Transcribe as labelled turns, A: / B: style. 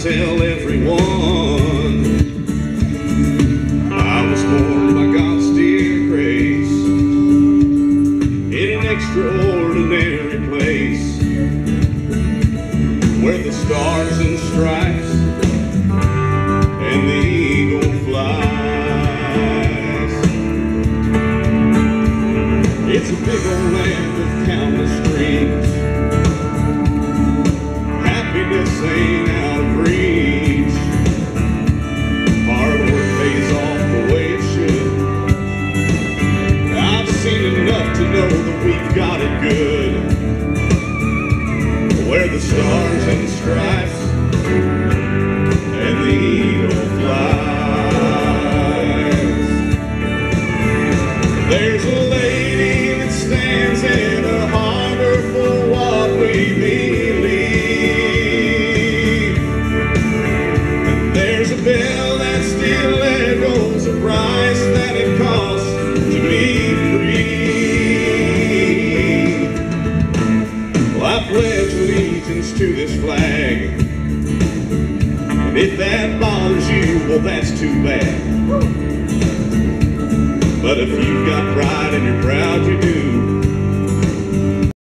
A: tell everyone I was born by God's dear grace in an extraordinary place where the stars and stripes and the eagle flies. It's a big old land of countless dreams. Happiness ain't out of reach. Hard work pays off the way it should. I've seen enough to know that we've got it good, where the stars and the stripes and the eagle flies. There's a lady that stands in a harbor for what we believe, and there's a bell that still echoes a price that it costs to be free. Well, I pledge allegiance to this flag, and if that bothers you, well, that's too bad. But if you've got pride and you're proud you do,